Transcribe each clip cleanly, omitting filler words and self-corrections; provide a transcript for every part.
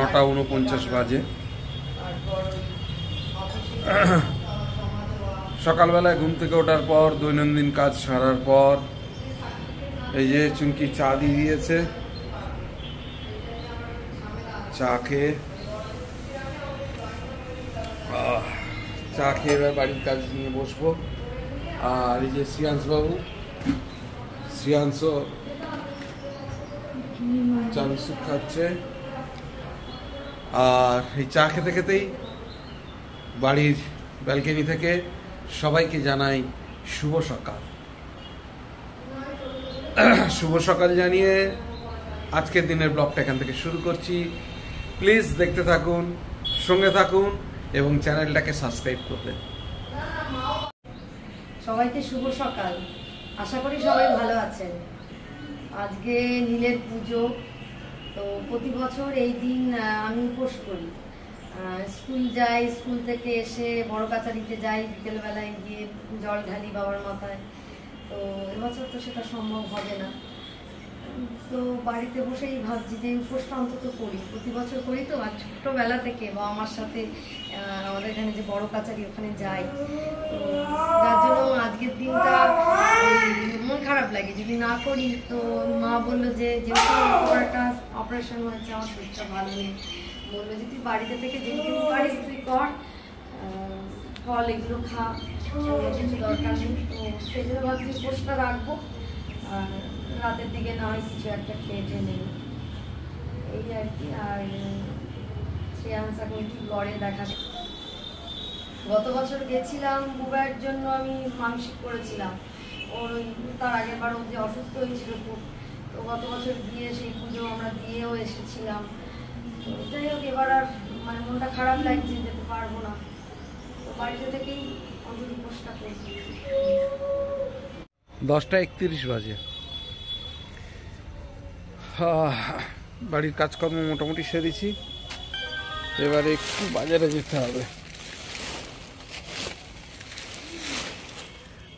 9:49 বাজে। সকালবেলায় ঘুম থেকে ওঠার পর দৈনন্দিন কাজ সারার পর এই যে চুমকি চা দিয়ে দিয়েছে, চা খেয়ে এবার বাড়ির কাজ নিয়ে বসবো। আর এই যে শ্রিয়াংশ বাবু, শ্রিয়াংশ চা বিস্কুট খাচ্ছে। আর এই চা খেতে খেতেই বাড়ির ব্যালকনি থেকে সবাইকে জানাই শুভ সকাল। শুভ সকাল জানিয়ে আজকের দিনের ব্লগটা এখান থেকে শুরু করছি। প্লিজ দেখতে থাকুন, সঙ্গে থাকুন এবং চ্যানেলটাকে সাবস্ক্রাইব করবেন। সবাইকে শুভ সকাল। আশা করি সবাই ভালো আছেন। আজকে নীলের পুজো, তো প্রতি বছর এই দিন আমি উপোস করি। স্কুল যাই, স্কুল থেকে এসে বড় কাছারিতে যাই, বিকেলবেলায় গিয়ে জল ঢালি বাবার মাথায়। তো এবছর তো সেটা সম্ভব হবে না, তো বাড়িতে বসেই ভাবছি যে উপোসটা অন্তত করি। প্রতি বছর করি তো, আর ছোট্টবেলা থেকে বাবা মার সাথে আমাদের এখানে যে বড় কাছারি ওখানে যাই, তো যার জন্য আজকের দিনটা মন খারাপ লাগে যদি না করি। তো মা বললো যে যেহেতু একটা অপারেশন হয়েছে, আমার শরীরটা ভালো নেই, বললো যে তুই বাড়িতে থেকে যেটুকু পারিস তুই কর, ফল এগুলো খা, কিছু দরকার নেই। তো সেই জন্য ভাবছি উপোসটা রাখবো, আর রাতের দিকে না হয় কিছু একটা খেয়ে নেব, এই আর কি। আর শ্রেয়াংশ এখন কি করে দেখা। গত বছর গেছিলাম বুবাইয়ের জন্য, আমি মানসিক করেছিলাম ওর, তার আগের বার ও যে অসুস্থ হয়েছিল খুব, তো গত বছর গিয়ে সেই পুজো আমরা দিয়েও এসেছিলাম। তো যাই হোক, এবার আর মানে মনটা খারাপ লাগছে, যেতে পারবো না, তো বাড়িতে থেকেই অন্তত উপোসটা করি। 10:31 বাজে। বাড়ির কাজকর্ম মোটামুটি সেরেছি, এবারে একটু বাজারে যেতে হবে।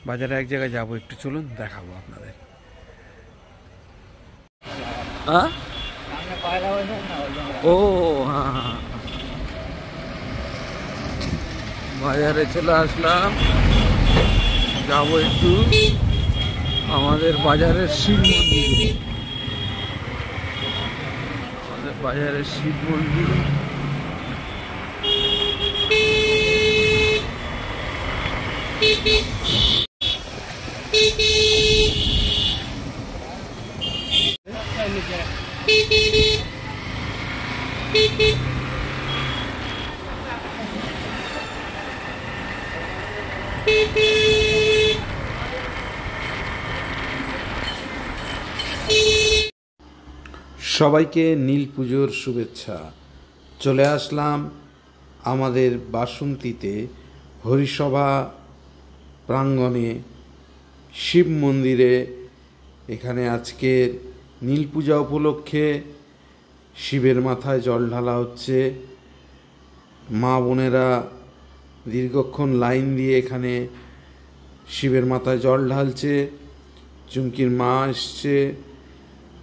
বাজারে এক জায়গায় যাবো, একটু চলুন দেখাবো আপনাদের। ও হ্যাঁ, বাজারে চলে আসলাম, যাবো একটু আমাদের বাজারের শিব মন্দিরে। আমাদের বাজারের শিব মন্দির সবাইকে নীল পুজোর শুভেচ্ছা। চলে আসলাম আমাদের বাসন্তীতে হরিসভা প্রাঙ্গণে শিব মন্দিরে। এখানে আজকের নীল পূজা উপলক্ষে শিবের মাথায় জল ঢালা হচ্ছে। মা বোনেরা দীর্ঘক্ষণ লাইন দিয়ে এখানে শিবের মাথায় জল ঢালছে। চুমকির মা এসছে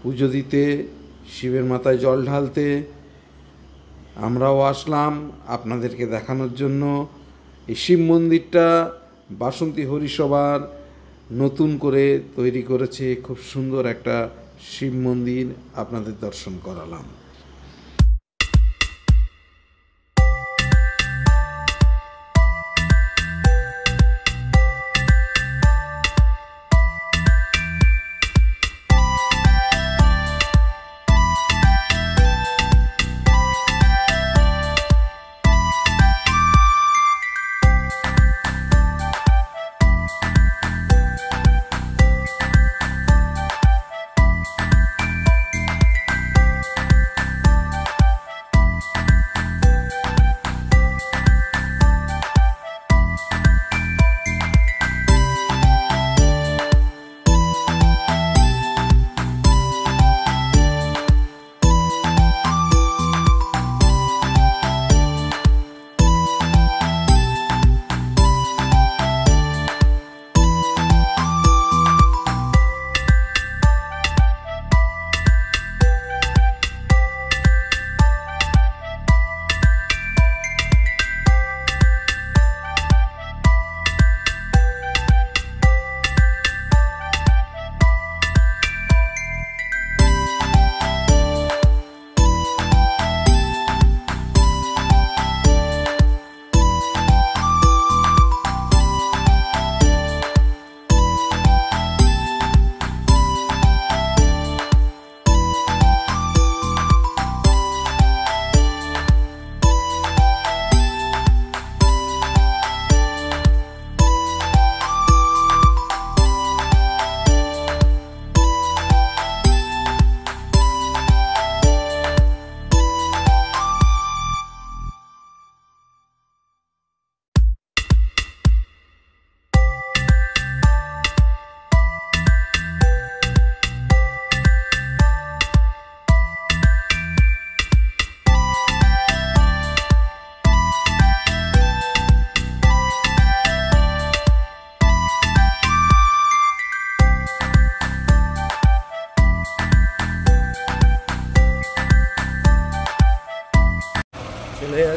পুজো দিতে, শিবের মাথায় জল ঢালতে। আমরাও আসলাম আপনাদেরকে দেখানোর জন্য। এই শিব মন্দিরটা বাসন্তী হরিসভার নতুন করে তৈরি করেছে, খুব সুন্দর একটা শিব মন্দির, আপনাদের দর্শন করালাম।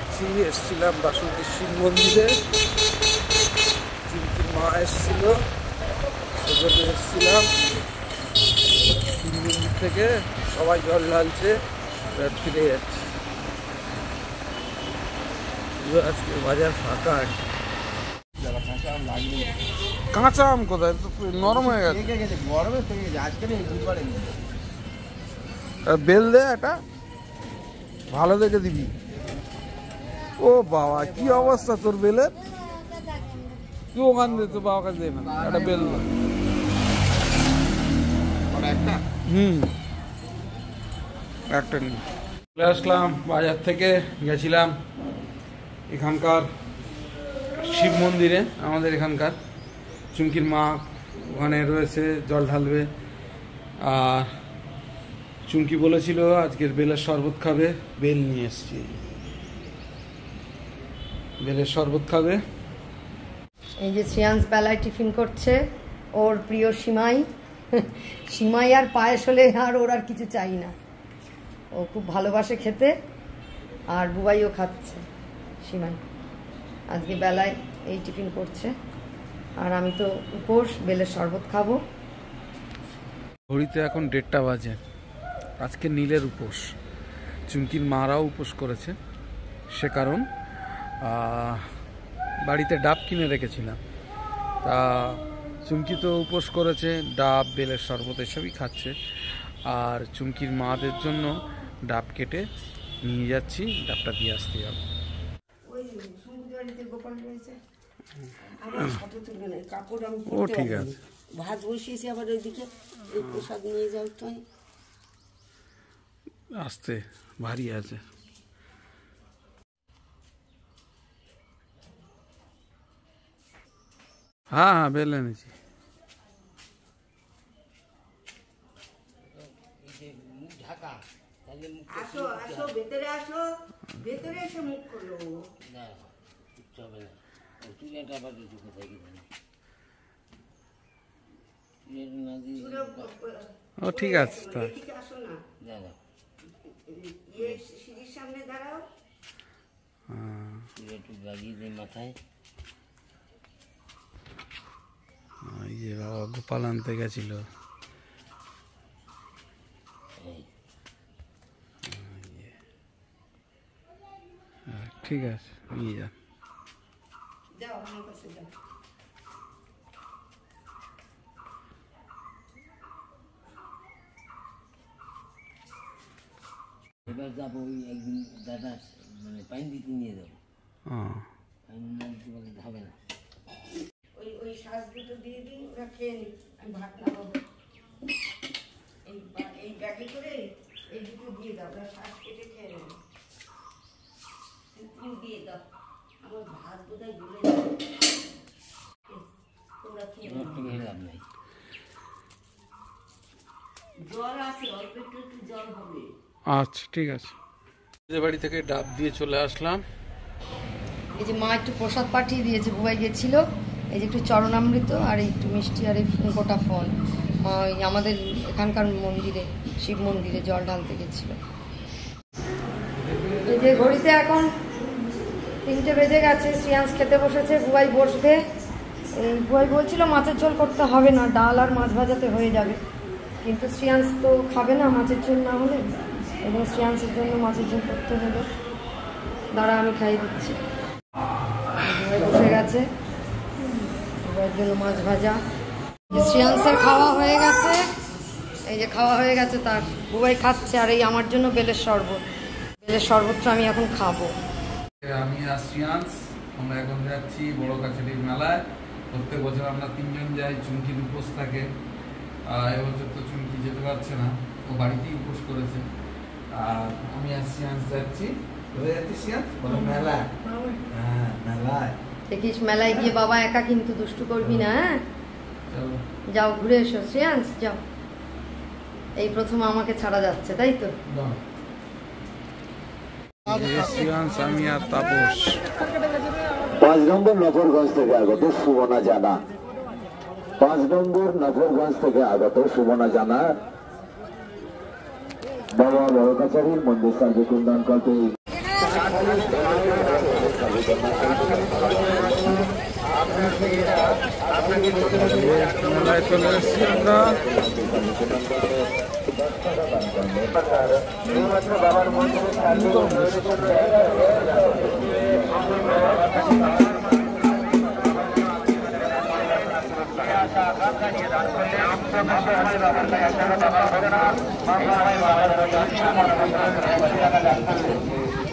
যাচ্ছি। এসছিলাম বাসন্তী শিব মন্দিরে, চুমকির মা এসছিল, সেখানে এসছিলাম। 3 দিন থেকে সবাই জল ঢালছে, ফিরে যাচ্ছে। আজকে বাজার ফাঁকা। কাঁচা আম কোথায়? নরম হয়ে গেছে, গরমে থেকে গেছে। আজকে বেল দে একটা, ভালো দেখে দিবি। ও বাবা, কি অবস্থা তোর বেলের! তুই ওখান দে, তো বাবা কাছে দে না, একটা বেল দে। একটা নিয়ে চলে আসলাম বাজার থেকে। গেছিলাম এখানকার শিব মন্দিরে, আমাদের এখানকার চুমকির মা ওখানে রয়েছে, জল ঢালবে। আর চুমকি বলেছিল আজকের বেলের শরবত খাবে, বেল নিয়ে এসছি, বেলের শরবত খাবে। এই যে শ্রেয়াংশ বেলায় টিফিন করছে, ওর প্রিয় সিমাই। সিমাই আর পায়েস হলে আর ওর আর কিছু চাই না, ও খুব ভালোবাসে খেতে। আর বুবাইও খাচ্ছে সিমাই। আজকে বেলায় এই টিফিন করছে, আর আমি তো উপোস, বেলের শরবত খাবো। ঘড়িতে এখন 1:30 বাজে। আজকে নীলের উপোস, চুমকির মারাও উপোস করেছে। সে কারণ বাড়িতে ডাব কিনে রেখেছিলাম, তা চুমকি তো উপোস করেছে, ডাব, বেলের শরবত এসবই খাচ্ছে। আর চুমকির মাদের জন্য ডাব কেটে নিয়ে যাচ্ছি, ডাবটা দিয়ে আসতে যাবো। ও ঠিক আছে, ভাত বসিয়েছি, আবার ওইদিকে এই প্রসাদ নিয়ে যাও তো। আসতে ভারী আছে। হ্যাঁ হ্যাঁ, বেল এনেছি। আসো আসো, ভেতরে আসো, ভেতরে এসে মুখ করলো। না হবে না, তুই একটা আবার ঢুকে থাকি। ও ঠিক আছে, তা আসো না, সিঁড়ির সামনে দাঁড়াও, একটু লাগিয়ে দে মাথায়। এই যে বাবা গোপাল আনতে গেছিল। ঠিক আছে, নিয়ে যান। যাও আমার কাছে যাও। এবার যাবো ওই একদিন দাদা, মানে পাইন দিতে নিয়ে যাবো। পাইন না দিতে পারলে হবে না। ওই শ্বাস দুটো দিয়ে দিন, ওরা খেয়ে নি, আমি ভাত লাগাবো। এই ব্যাগে করে এই দুটো দিয়ে দাও, ওরা শ্বাস কেটে খেয়ে নেবে। তুমি দিয়ে দাও, আমার ভাত বোধহয় গলে যাবে। তোমরা খেয়ে লাভ নাই। জল আছে, অল্প একটু একটু জল হবে। আচ্ছা ঠিক আছে। বাড়ি থেকে ডাব দিয়ে চলে আসলাম। এই যে মা একটু প্রসাদ পাঠিয়ে দিয়েছে, বুবাই গেছিল। এই যে একটু চরণামৃত আর একটু মিষ্টি আর এই গোটা ফল। মা ওই আমাদের এখানকার মন্দিরে, শিব মন্দিরে জল ঢালতে গেছিল। এই যে ঘড়িতে এখন 3টে বেজে গেছে, শ্রেয়াংশ খেতে বসেছে, বুবাই বসবে। এই বুবাই বলছিল মাছের ঝোল করতে হবে না, ডাল আর মাছ ভাজাতে হয়ে যাবে, কিন্তু শ্রেয়াংশ তো খাবে না মাছের ঝোল না হলে, এবং শ্রেয়াংশের জন্য মাছের ঝোল করতে হলো। দাঁড়া, আমি খাইয়ে দিচ্ছি। বুবাই বসে গেছে, বুবাইয়ের জন্য মাছ ভাজা। শ্রেয়াংশের খাওয়া হয়ে গেছে, এই যে খাওয়া হয়ে গেছে তার, বুবাই খাচ্ছে। আর এই আমার জন্য বেলের শরবত, বেলের শরবতটা আমি এখন খাবো। আমি আর শ্রেয়াংশ আমরা এখন যাচ্ছি বড় কাছারির মেলায়। প্রত্যেক বছর আমরা 3 জন যাই, চুমকির উপোস থাকে। এবছর তো চুমকি যেতে পারছে না, ও বাড়িতেই উপোস করেছে। আর আমি আর শ্রেয়াংশ যাচ্ছি। কোথায় যাচ্ছি শ্রেয়াংশ? বড় মেলা। হ্যাঁ মেলায়। দেখিস মেলায় গিয়ে বাবা একা কিন্তু দুষ্টু করবি না। হ্যাঁ চলো যাও, ঘুরে এসো শ্রেয়াংশ, যাও। এই প্রথম আমাকে ছাড়া যাচ্ছে, তাই তো? শ্রেয়াংশ, আমি আর তাপস। 5 নম্বর নফরগঞ্জ থেকে আগত সুমনা জানা, 5 নম্বর নফরগঞ্জ থেকে আগত সুমনা জানা বাবা বড় কাছারির মন্দির সার্বিক উন্নয়ন করতে মেলায় চলে এসেছি আমরা।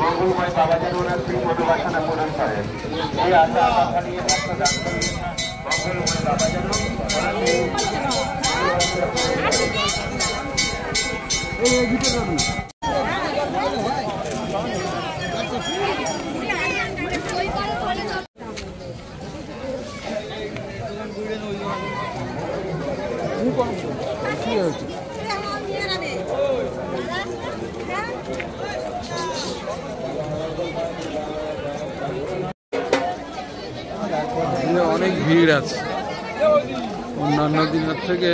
মঙ্গলময় বাবা যেন ওনার শ্রী মনোবাসনা পূরণ করেন, এই আশা আকাঙ্ক্ষা নিয়ে ভক্ত দান করেন। মঙ্গলময় বাবা যেন অনেক ভিড় আছে অন্যান্য দিনের থেকে।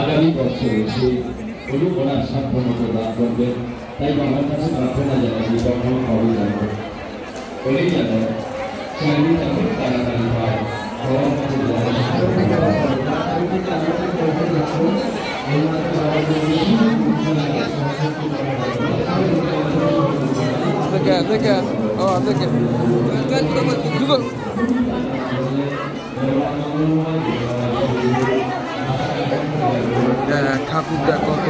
আগামী বছর এসে অনুকরণ সাধ্যমতো লাভ করবেন, তাই বাবার কাছে প্রার্থনা জানাই কখনো হবে যেন বলেই যেন চাকরি তেমন তাড়াতাড়ি হয়। ঠাকুর দেয় কত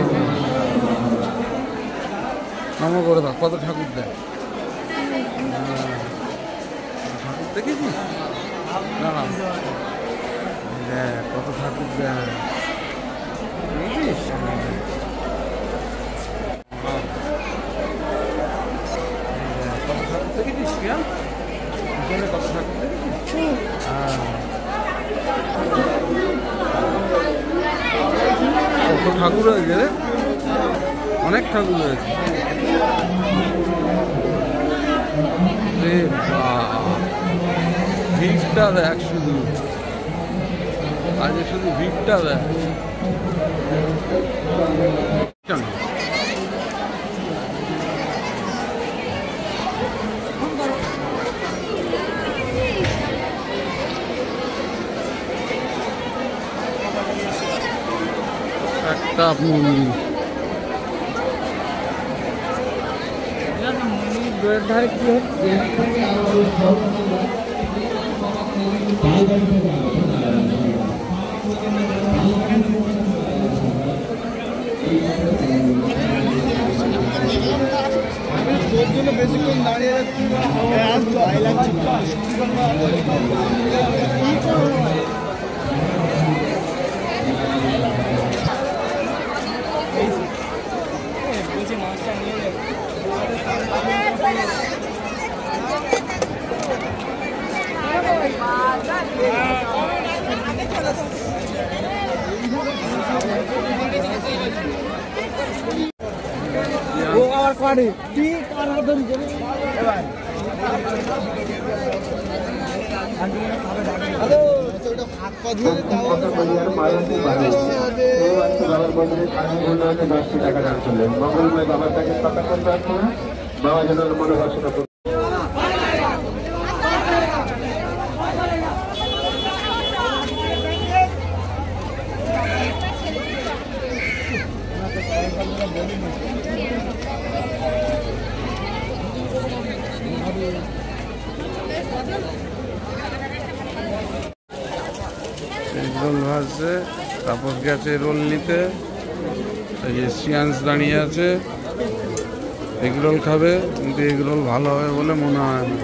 নাম করে দাও, কত ঠাকুর দেয় ঠাকুর দেখেছিস না কত ঠাকুর দেয় বুঝিস। কত ঠাকুর দেখেছিস কত ঠাকুর দেখেছিস। কত ঠাকুর হয়েছে রে, অনেক ঠাকুর হয়েছে। ভিড়টা দেখ শুধু, আজ শুধু ভিড়টা দেখ। একটা মন্দির ধারে কি হচ্ছে বেশিক্ষণ দাঁড়িয়ে পারে ঠিক হ্যালো বাবার মন্দিরে 10টি টাকা দান করলেন। মঙ্গলময় বাবার কাছে সতর্ক প্রার্থনা, বাবা যেন মনোবাসনা রোল ভাজছে, তারপর গেছে রোল নিতে। এই যে সিয়ান্স দাঁড়িয়ে আছে, এগ রোল খাবে, কিন্তু এগ রোল ভালো হবে বলে মনে হয় না।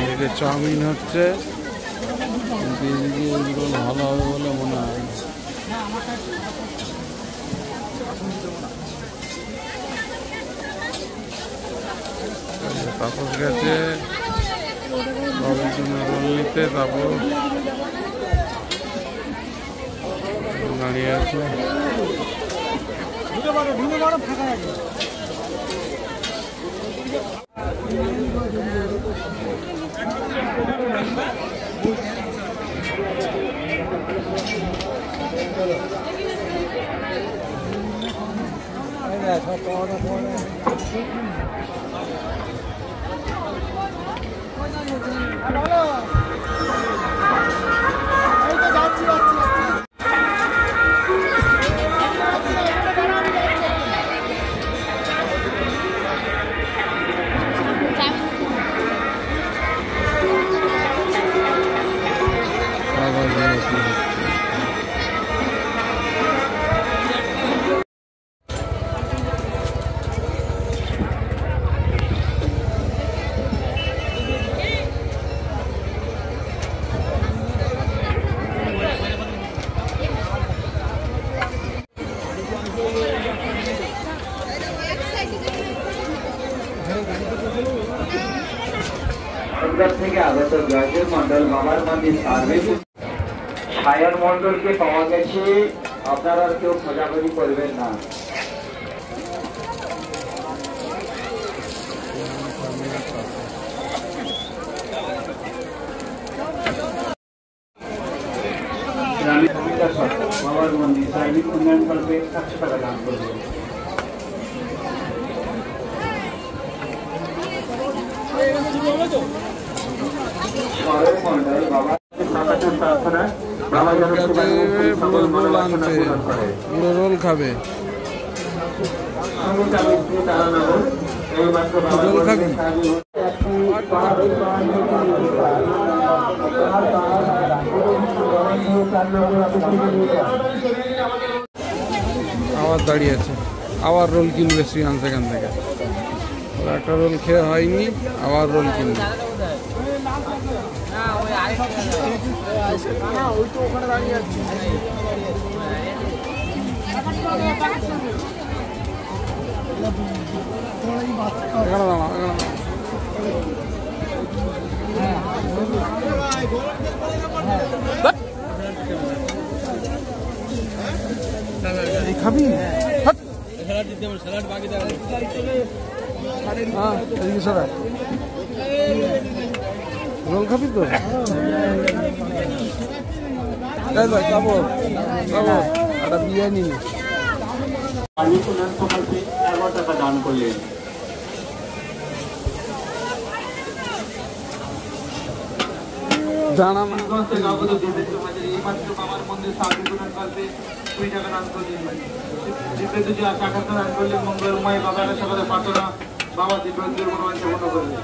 এদিকে চাউমিন হচ্ছে, কিন্তু এদিকে এগ রোল ভালো হবে বলে মনে হয় না। তারপর গেছে রোল নিতে, তারপর দাঁড়িয়ে আছে। থেকে আগত জয়দেব মন্ডল বাবার মন্দির সার্ভিস সায়ন মন্ডলকে পাওয়া গেছে। আপনারা কেউ খোঁজাখুঁজি করবেন না। বাবার মন্দির সার্বিক উন্নয়ন কল্পে 100 টাকা দান করবেন। রোল খাবে, রোল খাবি? আবার দাঁড়িয়ে আছে, আবার রোল কিনবে শ্রীয়াংশ এখান থেকে। একটা রোল খেয়ে হয়নি, আবার রোল কিনবে। খাবি? রোল খাবি তো? খাবো একটা বিরিয়ানি। 11 টাকা দান করলেন। জানা বাবার মন্দির সার্বিক উন্নয়ন কল্পে 2 টাকা দান করলেন। মঙ্গলময় বাবার সকালে প্রার্থনা, বাবা দিব্যের মনোবাঞ্ছা পূর্ণ করলেন।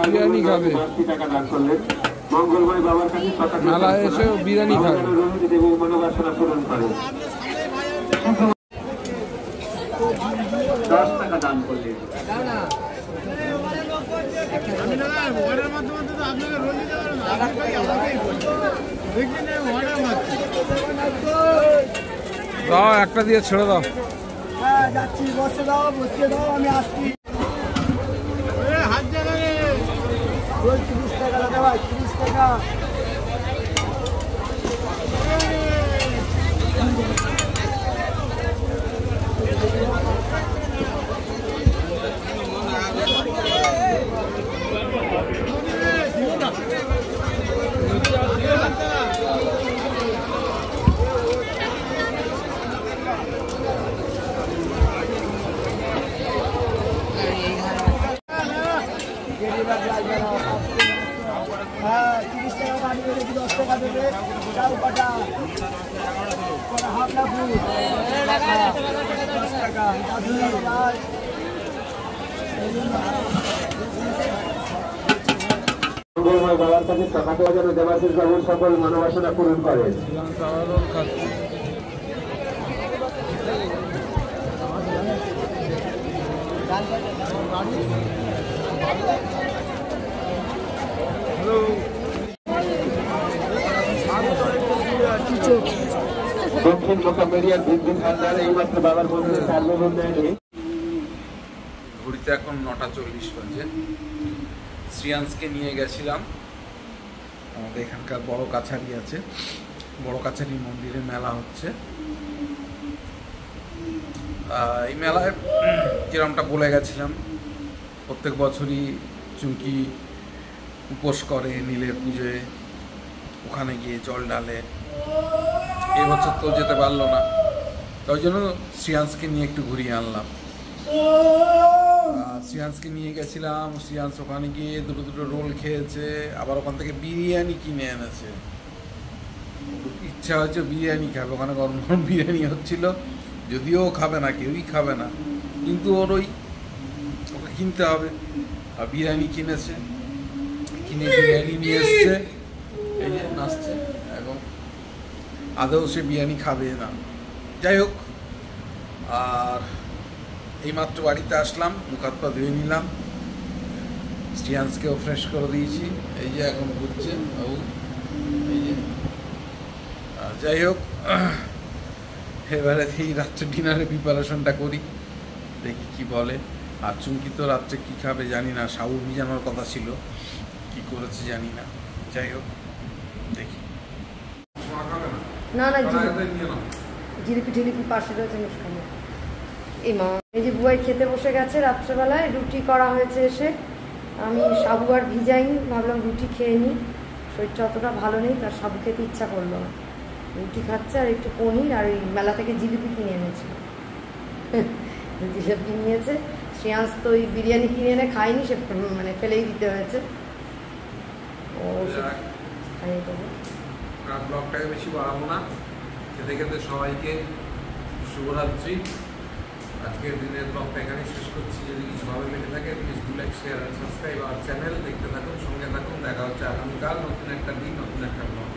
বিরিয়ানি খাবে, মঙ্গলময় বাবার কাছে মেলায় এসে বিরিয়ানি খাবে। মনোবাসনা পূরণ করে 10 টাকা দান করলেন। দাও, একটা দিয়ে ছেড়ে দাও। যাচ্ছি, বসে দাও, বসিয়ে দাও, আমি আসছি। হাত জায়গায় 30 টাকা দাদা ভাই, 30 টাকা। হ্যাঁ 30 টাকা বাড়ি বেড়ে 10 টাকা দেবে চাউ পাটা হাফ না ফুল 10 টাকা মঙ্গলময় বাবার কাছে টাকা দেওয়া যেন দেবাশিস বাবুর সকল মনোবাসনা পূরণ করেন। দক্ষিণ মোকামেরিয়ার বিদ্যুৎ ভান্ডার এইমাত্র বাবার মন্দিরে সার্বভৌম নেয়নি। ঘড়িতে এখন 9:40 বাজে। শ্রিয়াংশকে নিয়ে গেছিলাম আমাদের এখানকার বড় কাছারি আছে, বড় কাছারি মন্দিরে মেলা হচ্ছে। এই মেলায় যেরকমটা বলে গেছিলাম, প্রত্যেক বছরই চুমকি উপোস করে নীলের পুজোয়, ওখানে গিয়ে জল ঢালে। এবছর তো যেতে পারলো না, তাই জন্য শ্রিয়াংশকে নিয়ে একটু ঘুরিয়ে আনলাম। শ্রিয়াংশকে নিয়ে গেছিলাম, শ্রিয়াংশ ওখানে গিয়ে দুটো রোল খেয়েছে, আবার ওখান থেকে বিরিয়ানি কিনে এনেছে। ইচ্ছা হচ্ছে বিরিয়ানি খাবে, ওখানে গরম গরম বিরিয়ানি হচ্ছিল, যদিও খাবে না, কেউই খাবে না, কিন্তু ওকে কিনতে হবে। আর বিরিয়ানি কিনেছে, কিনে বিরিয়ানি নিয়ে এসছে, এই যে নাচছে। এখন আদৌ সে বিরিয়ানি খাবে না, যাই হোক। আর এইমাত্র বাড়িতে আসলাম, মুখ হাত পা ধুয়ে নিলাম, শ্রিয়াংশকেও ফ্রেশ করে দিয়েছি, এই যে এখন ঘুরছে বাবু, এই যে। যাই হোক, এবারে এই রাত্রে ডিনারে প্রিপারেশনটা করি, দেখি কি বলে। আর চুমকি তো রাত্রে কী খাবে জানি না, সাবু ভিজানোর কথা ছিল, কি করেছে জানি না। যাই হোক, দেখি। না না জিলিপি টিলিপি পাশে রয়েছে মুসকানে। এই মা এই যে বুয়াই খেতে বসে গেছে, রাত্রেবেলায় রুটি করা হয়েছে এসে। আমি সাবু আর ভিজাইনি, ভাবলাম রুটি খেয়ে নিই, শরীরটা অতটা ভালো নেই, তার সাবু খেতে ইচ্ছা করলো না। রুটি খাচ্ছে আর একটু পনির, আর ওই মেলা থেকে জিলিপি কিনে এনেছিল, জিলিপি নিয়েছে। শ্রেয়াংশ তো ওই বিরিয়ানি কিনে এনে খায়নি, সে মানে ফেলেই দিতে হয়েছে। ও খাইয়ে দেবো। ব্লগটাকে বেশি বাড়াবো না, খেতে খেতে সবাইকে শুভরাত্রি। আজকের দিনের ব্লগটা এখানে শেষ করছি। যদি কিছু ভালো লেগে থাকে প্লিজ ডু লাইক, শেয়ার আর সাবস্ক্রাইব আমার চ্যানেল। দেখতে থাকুন, সঙ্গে থাকুন। দেখা হচ্ছে আগামীকাল নতুন একটা দিন, নতুন একটা ব্লগ।